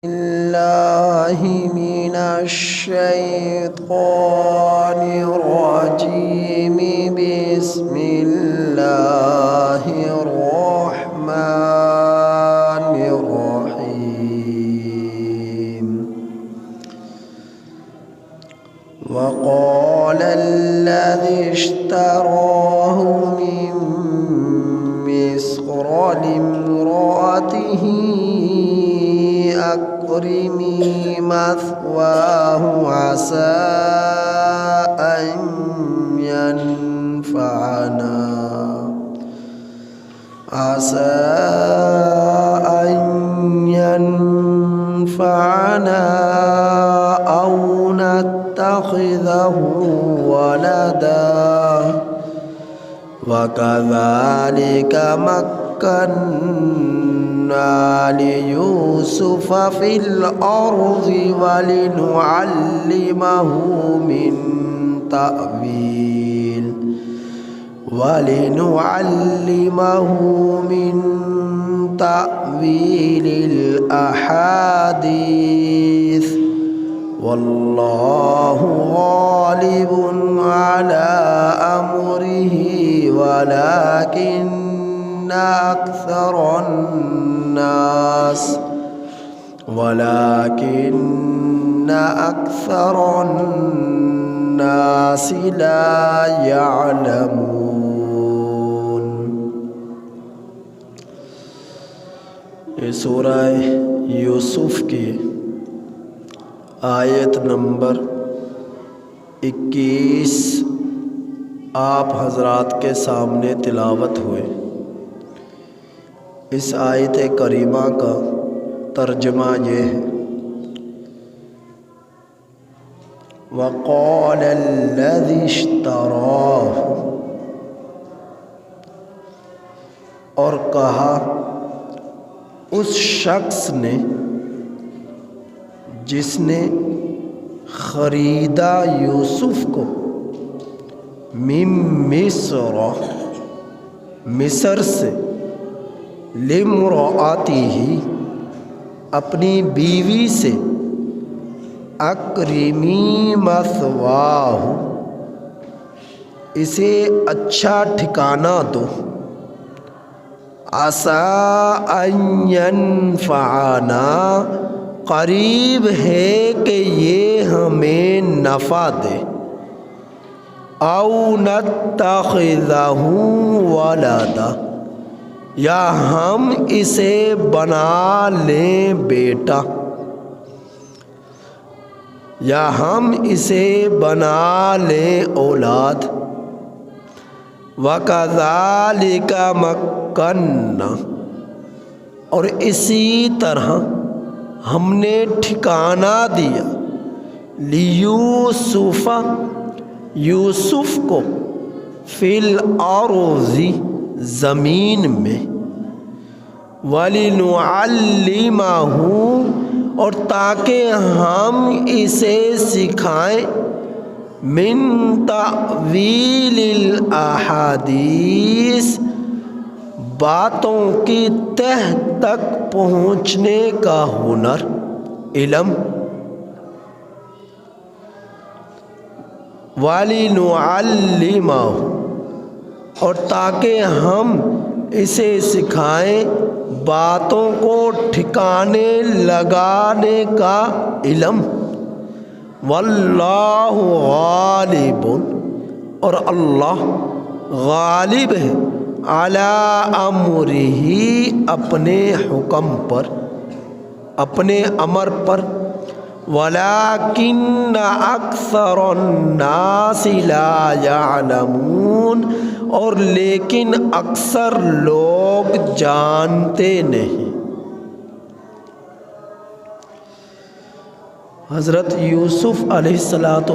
الله من الشيطان الرجيم. بسم الله الرحمن الرحيم. وقال الذي اشتراه من مصر لامرأته أكرمي مثواه عسى أن ينفعنا أو نتخذه ولدا وكذلك مكنا ليوسف في الأرض ولنعلمه من تأويل الأحاديث والله غالب على أمره ولكن أكثر الناس لا يعلمون. یہ سورہ یوسف کی آیت نمبر 21 آپ حضرات کے سامنے تلاوت ہوئے. اس آیت کریمہ کا ترجمہ یہ ہے: وَقَالَ الَّذِي اشْتَرَاهُ، اور کہا اس شخص نے جس نے خریدا یوسف کو، من مصر سے، لامرأتہ اپنی بیوی سے، اکرمی مثواہ اسے اچھا ٹھکانہ دو، عسیٰ ان ینفعنا قریب ہے کہ یہ ہمیں نفع دے، او نتخذہ ولدا یا ہم اسے بنا لیں بیٹا، یا ہم اسے بنا لیں اولاد. وَكَذَلِكَ مَكَّنَّا، اور اسی طرح ہم نے ٹھکانہ دیا، لیوسف یوسف کو، فی الارض زمین میں، وَلِنُعَلِّمَهُ اور تاکہ ہم اسے سکھائیں، من تأویل الاحادیث باتوں کی تہ تک پہنچنے کا ہنر، علم. وَلِنُعَلِّمَهُ اور تاکہ ہم اسے سکھائیں باتوں کو ٹھکانے لگانے کا علم. واللہ غالب اور اللہ غالب ہے، علی امرہ اپنے حکم پر، اپنے امر پر. ولیکن اکثر الناس لا یعلمون اور لیکن اکثر لوگ جانتے نہیں. حضرت یوسف علیہ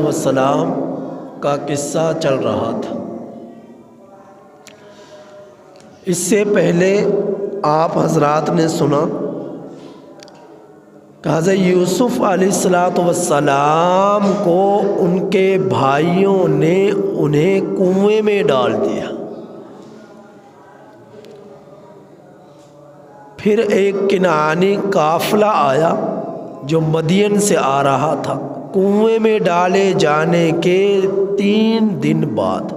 السلام کا قصہ چل رہا تھا. اس سے پہلے آپ حضرات نے سنا کہ حضرت یوسف علیہ السلام کو ان کے بھائیوں نے انہیں کنویں میں ڈال دیا. پھر ایک کنعانی قافلہ آیا جو مدین سے آ رہا تھا کنویں میں ڈالے جانے کے 3 دن بعد،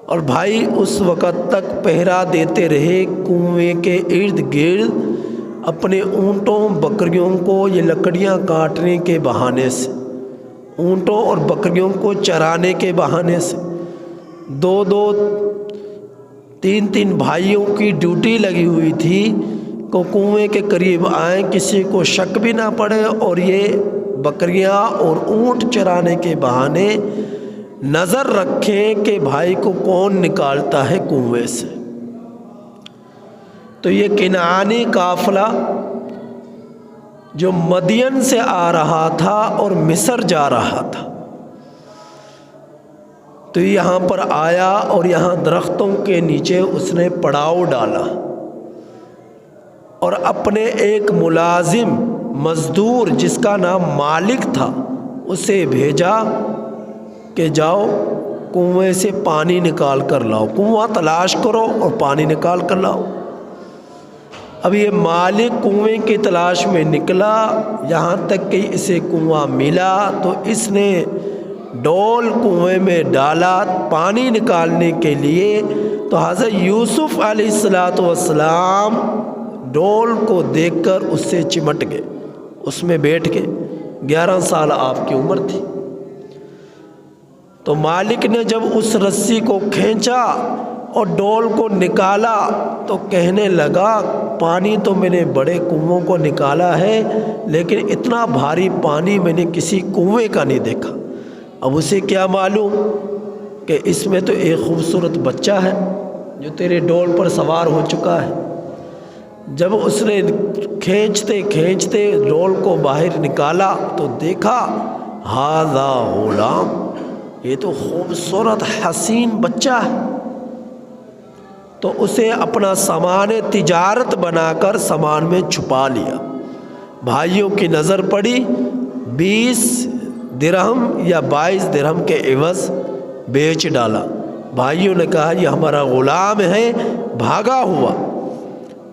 اور بھائی اس وقت تک پہرا دیتے رہے کنویں کے ارد گرد اپنے اونٹوں بکریوں کو یہ لکڑیاں کاٹنے کے بہانے سے، اونٹوں اور بکریوں کو چرانے کے بہانے سے 2-2 3-3 بھائیوں کی ڈیوٹی لگی ہوئی تھی کہ کنویں کے قریب آئیں، کسی کو شک بھی نہ پڑے، اور یہ بکریاں اور اونٹ چرانے کے بہانے نظر رکھیں کہ بھائی کو کون نکالتا ہے کنویں سے۔ تو یہ کنعانی قافلہ جو مدین سے آ رہا تھا اور مصر جا رہا تھا، تو یہاں پر آیا اور یہاں درختوں کے نیچے اس نے پڑاؤ ڈالا اور اپنے ایک ملازم مزدور جس کا نام مالک تھا اسے بھیجا کہ جاؤ کنویں سے پانی نکال کر لاؤ، کنواں تلاش کرو اور پانی نکال کر لاؤ۔ اب یہ مالک کنویں کی تلاش میں نکلا، یہاں تک کہ اسے کنواں ملا تو اس نے ڈول کنویں میں ڈالا پانی نکالنے کے لیے، تو حضرت یوسف علیہ السلام ڈول کو دیکھ کر اس سے چمٹ گئے، اس میں بیٹھ گئے۔ 11 سال آپ کی عمر تھی۔ تو مالک نے جب اس رسی کو کھینچا اور ڈول کو نکالا تو کہنے لگا پانی تو میں نے بڑے کنووں کو نکالا ہے، لیکن اتنا بھاری پانی میں نے کسی کنویں کا نہیں دیکھا۔ اب اسے کیا معلوم کہ اس میں تو ایک خوبصورت بچہ ہے جو تیرے ڈول پر سوار ہو چکا ہے۔ جب اس نے کھینچتے کھینچتے ڈول کو باہر نکالا تو دیکھا ھذا غلام، یہ تو خوبصورت حسین بچہ ہے۔ تو اسے اپنا سامان تجارت بنا کر سامان میں چھپا لیا۔ بھائیوں کی نظر پڑی، 20 درہم یا 22 درہم کے عوض بیچ ڈالا۔ بھائیوں نے کہا یہ ہمارا غلام ہے، بھاگا ہوا،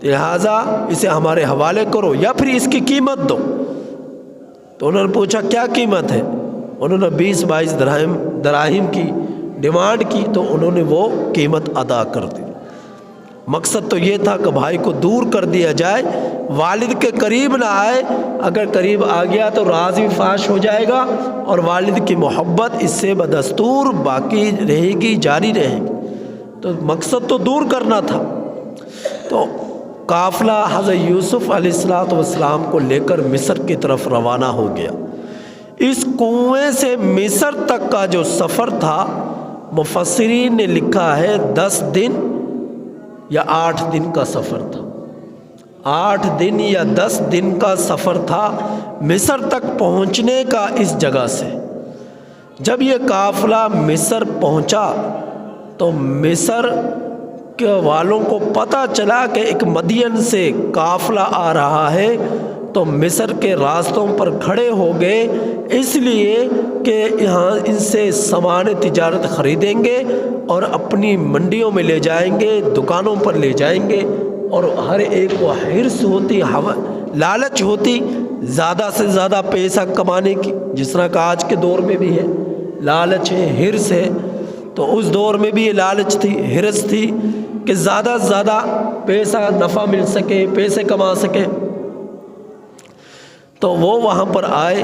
لہٰذا اسے ہمارے حوالے کرو یا پھر اس کی قیمت دو۔ تو انہوں نے پوچھا کیا قیمت ہے؟ انہوں نے 20-22 دراہم کی ڈیمانڈ کی، تو انہوں نے وہ قیمت ادا کر دی۔ مقصد تو یہ تھا کہ بھائی کو دور کر دیا جائے، والد کے قریب نہ آئے، اگر قریب آ گیا تو راز بھی فاش ہو جائے گا اور والد کی محبت اس سے بدستور باقی رہے گی، جاری رہے گی۔ تو مقصد تو دور کرنا تھا۔ تو قافلہ حضرت یوسف علیہ السلام کو لے کر مصر کی طرف روانہ ہو گیا۔ اس کنویں سے مصر تک کا جو سفر تھا مفسرین نے لکھا ہے 10 دن یا 8 دن کا سفر تھا، 8 دن یا 10 دن کا سفر تھا مصر تک پہنچنے کا اس جگہ سے۔ جب یہ قافلہ مصر پہنچا تو مصر کے والوں کو پتہ چلا کہ ایک مدین سے قافلہ آ رہا ہے، تو مصر کے راستوں پر کھڑے ہو گئے، اس لیے کہ یہاں ان سے سامان تجارت خریدیں گے اور اپنی منڈیوں میں لے جائیں گے، دکانوں پر لے جائیں گے، اور ہر ایک کو حرص ہوتی، لالچ ہوتی زیادہ سے زیادہ پیسہ کمانے کی، جس طرح کا آج کے دور میں بھی ہے، لالچ ہے، حرص ہے۔ تو اس دور میں بھی یہ لالچ تھی، حرص تھی کہ زیادہ سے زیادہ پیسہ نفع مل سکے، پیسے کما سکے۔ تو وہ وہاں پر آئے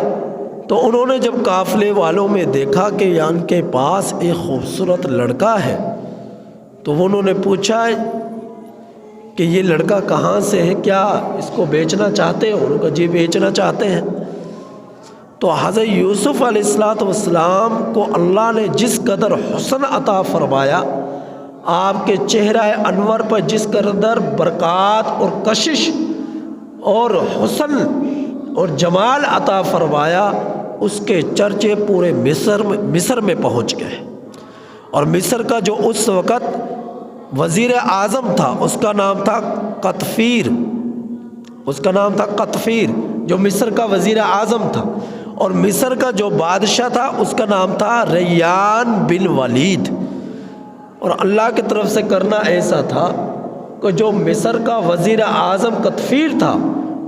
تو انہوں نے جب قافلے والوں میں دیکھا کہ ان کے پاس ایک خوبصورت لڑکا ہے، تو انہوں نے پوچھا کہ یہ لڑکا کہاں سے ہے، کیا اس کو بیچنا چاہتے ہو؟ انہوں نے کہا جی بیچنا چاہتے ہیں۔ تو حضرت یوسف علیہ السلام کو اللہ نے جس قدر حسن عطا فرمایا، آپ کے چہرہ انور پر جس قدر برکات اور کشش اور حسن اور جمال عطا فرمایا، اس کے چرچے پورے مصر میں پہنچ گئے۔ اور مصر کا جو اس وقت وزیر اعظم تھا اس کا نام تھا قطفیر، اس کا نام تھا قطفیر جو مصر کا وزیر اعظم تھا، اور مصر کا جو بادشاہ تھا اس کا نام تھا ریان بن ولید۔ اور اللہ کی طرف سے کرنا ایسا تھا کہ جو مصر کا وزیر اعظم قطفیر تھا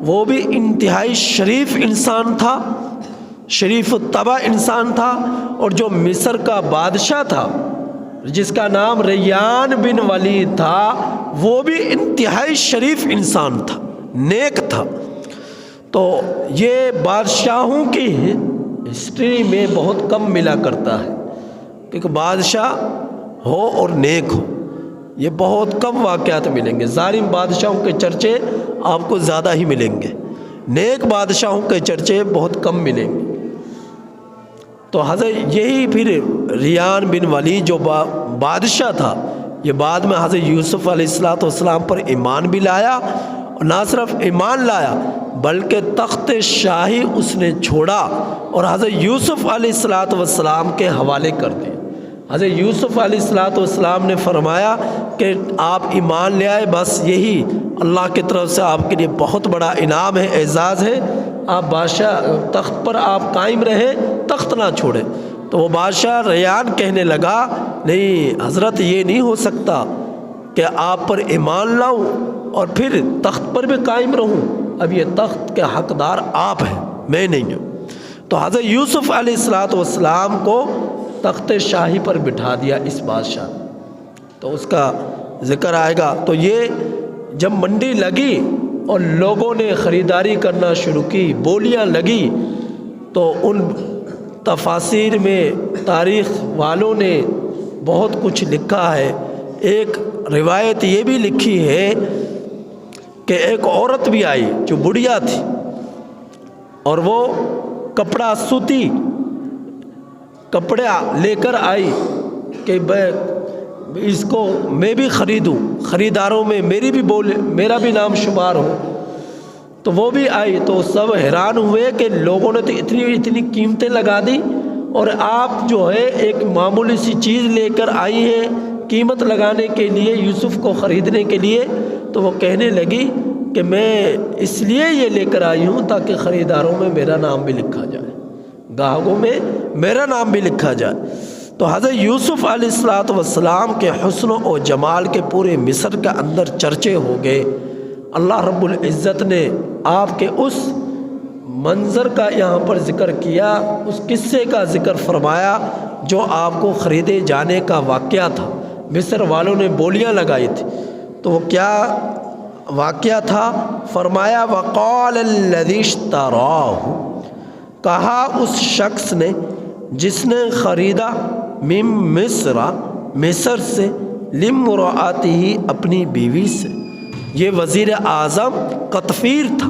وہ بھی انتہائی شریف انسان تھا، شریف الطبع انسان تھا، اور جو مصر کا بادشاہ تھا جس کا نام ریان بن ولید تھا وہ بھی انتہائی شریف انسان تھا، نیک تھا۔ تو یہ بادشاہوں کی ہسٹری میں بہت کم ملا کرتا ہے کہ ایک بادشاہ ہو اور نیک ہو، یہ بہت کم واقعات ملیں گے۔ ظالم بادشاہوں کے چرچے آپ کو زیادہ ہی ملیں گے، نیک بادشاہوں کے چرچے بہت کم ملیں گے۔ تو حضرت یہی پھر ریان بن ولید جو بادشاہ تھا، یہ بعد میں حضرت یوسف علیہ السلام پر ایمان بھی لایا، اور نہ صرف ایمان لایا بلکہ تخت شاہی اس نے چھوڑا اور حضرت یوسف علیہ السلام کے حوالے کر دیا۔ حضرت یوسف علیہ السلام نے فرمایا کہ آپ ایمان لے آئے، بس یہی اللہ کی طرف سے آپ کے لیے بہت بڑا انعام ہے، اعزاز ہے، آپ بادشاہ تخت پر آپ قائم رہیں، تخت نہ چھوڑیں۔ تو وہ بادشاہ ریان کہنے لگا نہیں حضرت، یہ نہیں ہو سکتا کہ آپ پر ایمان لاؤں اور پھر تخت پر بھی قائم رہوں، اب یہ تخت کے حقدار آپ ہیں، میں نہیں ہوں۔ تو حضرت یوسف علیہ السلام کو تخت شاہی پر بٹھا دیا اس بادشاہ، تو اس کا ذکر آئے گا۔ تو یہ جب منڈی لگی اور لوگوں نے خریداری کرنا شروع کی، بولیاں لگی، تو ان تفاسیر میں تاریخ والوں نے بہت کچھ لکھا ہے۔ ایک روایت یہ بھی لکھی ہے کہ ایک عورت بھی آئی جو بڑھیا تھی، اور وہ کپڑا سوتی کپڑا لے کر آئی کہ اس کو میں بھی خریدوں، خریداروں میں میرا بھی نام شمار ہو۔ تو وہ بھی آئی، تو سب حیران ہوئے کہ لوگوں نے تو اتنی قیمتیں لگا دی، اور آپ جو ہے ایک معمولی سی چیز لے کر آئی ہیں قیمت لگانے کے لیے، یوسف کو خریدنے کے لیے۔ تو وہ کہنے لگی کہ میں اس لیے یہ لے کر آئی ہوں تاکہ خریداروں میں میرا نام بھی لکھا جائے، گاہکوں میں میرا نام بھی لکھا جائے۔ تو حضرت یوسف علیہ السلام کے حسن و جمال کے پورے مصر کے اندر چرچے ہو گئے۔ اللہ رب العزت نے آپ کے اس منظر کا یہاں پر ذکر کیا، اس قصے کا ذکر فرمایا جو آپ کو خریدے جانے کا واقعہ تھا۔ مصر والوں نے بولیاں لگائی تھی، تو وہ کیا واقعہ تھا؟ فرمایا وقال الذی اشتراہ، کہا اس شخص نے جس نے خریدا من مصر سے لامرأتہ، اپنی بیوی سے۔ یہ وزیر اعظم قطفیر تھا،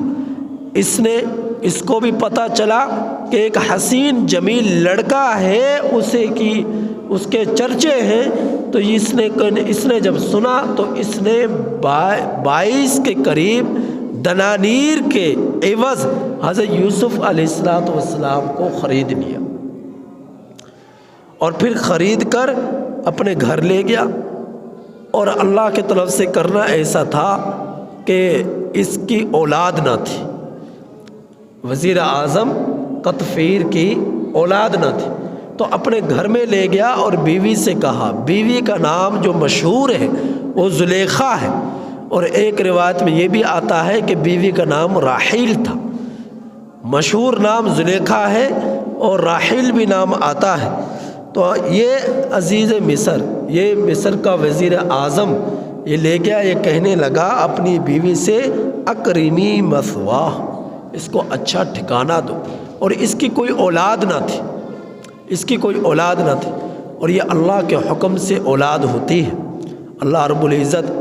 اس کو بھی پتہ چلا کہ ایک حسین جمیل لڑکا ہے، اس کے چرچے ہیں، تو اس نے جب سنا تو اس نے 22 کے قریب دنانیر کے عوض حضرت یوسف علیہ السلام کو خرید لیا، اور پھر خرید کر اپنے گھر لے گیا۔ اور اللہ کی طرف سے کرنا ایسا تھا کہ اس کی اولاد نہ تھی، وزیر اعظم قطفیر کی اولاد نہ تھی، تو اپنے گھر میں لے گیا اور بیوی سے کہا، بیوی کا نام جو مشہور ہے وہ زلیخا ہے، اور ایک روایت میں یہ بھی آتا ہے کہ بیوی کا نام راحیل تھا۔ مشہور نام زلیخا ہے اور راحیل بھی نام آتا ہے۔ تو یہ عزیز مصر، یہ مصر کا وزیر اعظم یہ لے گیا، یہ کہنے لگا اپنی بیوی سے اکرمی مثواہ، اس کو اچھا ٹھکانہ دو، اور اس کی کوئی اولاد نہ تھی، اس کی کوئی اولاد نہ تھی، اور یہ اللہ کے حکم سے اولاد ہوتی ہے۔ اللہ رب العزت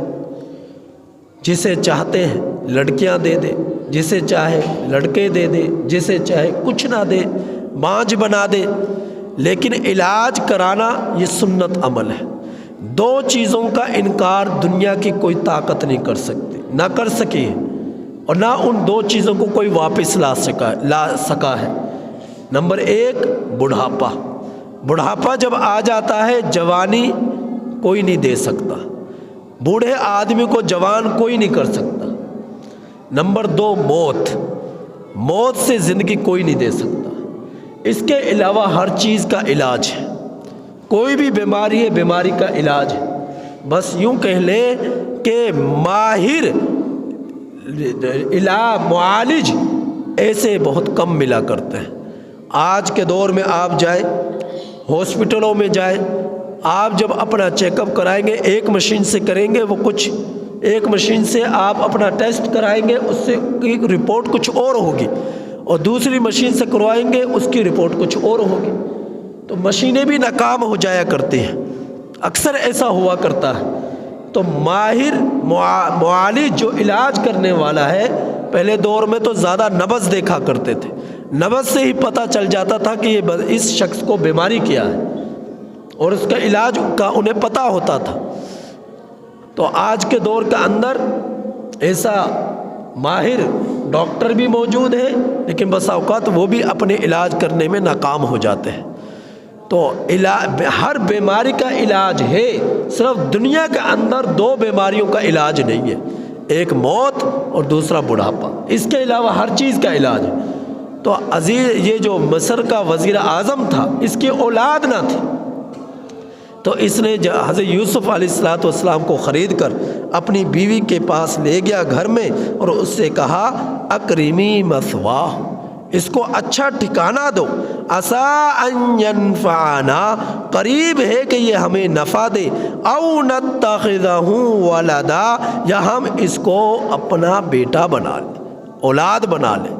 جسے چاہتے ہیں لڑکیاں دے دے، جسے چاہے لڑکے دے دے، جسے چاہے کچھ نہ دے، بانجھ بنا دے، لیکن علاج کرانا یہ سنت عمل ہے۔ دو چیزوں کا انکار دنیا کی کوئی طاقت نہیں کر سکتی، نہ کر سکی ہے، اور نہ ان دو چیزوں کو کوئی واپس لا سکا ہے۔ نمبر 1 بڑھاپا، بڑھاپا جب آ جاتا ہے جوانی کوئی نہیں دے سکتا، بوڑھے آدمی کو جوان کوئی نہیں کر سکتا۔ نمبر 2 موت، موت سے زندگی کوئی نہیں دے سکتا۔ اس کے علاوہ ہر چیز کا علاج ہے، کوئی بھی بیماری ہے بیماری کا علاج ہے۔ بس یوں کہہ لیں کہ ماہر معالج ایسے بہت کم ملا کرتے ہیں۔ آج کے دور میں آپ جائیں ہاسپٹلوں میں جائیں، آپ جب اپنا چیک اپ کرائیں گے ایک مشین سے کریں گے، وہ کچھ ایک مشین سے آپ اپنا ٹیسٹ کرائیں گے، اس سے کی رپورٹ کچھ اور ہوگی، اور دوسری مشین سے کروائیں گے اس کی رپورٹ کچھ اور ہوگی۔ تو مشینیں بھی ناکام ہو جایا کرتی ہیں، اکثر ایسا ہوا کرتا ہے۔ تو ماہر معالج جو علاج کرنے والا ہے، پہلے دور میں تو زیادہ نبض دیکھا کرتے تھے، نبض سے ہی پتہ چل جاتا تھا کہ یہ اس شخص کو بیماری کیا ہے، اور اس کا علاج کا انہیں پتہ ہوتا تھا۔ تو آج کے دور کے اندر ایسا ماہر ڈاکٹر بھی موجود ہے، لیکن بسا اوقات وہ بھی اپنے علاج کرنے میں ناکام ہو جاتے ہیں۔ تو ہر بیماری کا علاج ہے، صرف دنیا کے اندر دو بیماریوں کا علاج نہیں ہے، ایک موت اور دوسرا بڑھاپا، اس کے علاوہ ہر چیز کا علاج ہے۔ تو عزیز، یہ جو مصر کا وزیر اعظم تھا، اس کی اولاد نہ تھی، تو اس نے حضرت یوسف علیہ السلام کو خرید کر اپنی بیوی کے پاس لے گیا گھر میں، اور اس سے کہا اکرمی مثواہ، اس کو اچھا ٹھکانہ دو، عسیٰ ان ینفعنا، قریب ہے کہ یہ ہمیں نفع دے، او نتخذہ ولدا، یا ہم اس کو اپنا بیٹا بنا لیں، اولاد بنا لیں،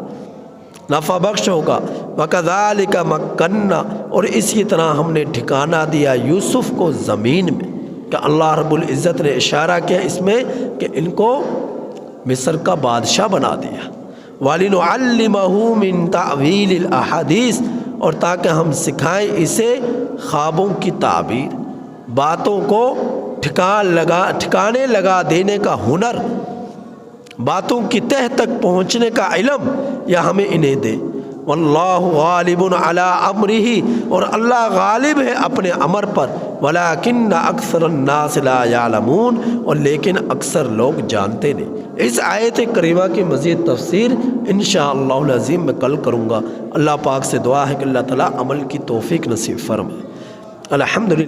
نفع بخش ہوگا۔ وَكَذَلِكَ مَكَّنَّا، اور اسی طرح ہم نے ٹھکانہ دیا یوسف کو زمین میں، کہ اللہ رب العزت نے اشارہ کیا اس میں کہ ان کو مصر کا بادشاہ بنا دیا۔ وَلِنُعَلِّمَهُ مِن تَعْوِيلِ الْأَحَادِيثِ، اور تاکہ ہم سکھائیں اسے خوابوں کی تعبیر، باتوں کو ٹھکانے لگا دینے کا ہنر، باتوں کی تہ تک پہنچنے کا علم، یا ہمیں انہیں دے۔ واللہ غالب علی امرہ، اور اللہ غالب ہے اپنے امر پر، ولکن اکثر الناس لا یعلمون، اور لیکن اکثر لوگ جانتے نہیں۔ اس آیت کریمہ کی مزید تفسیر انشاءاللہ العظیم میں کل کروں گا۔ اللہ پاک سے دعا ہے کہ اللہ تعالیٰ عمل کی توفیق نصیب فرمائے۔ الحمدللہ۔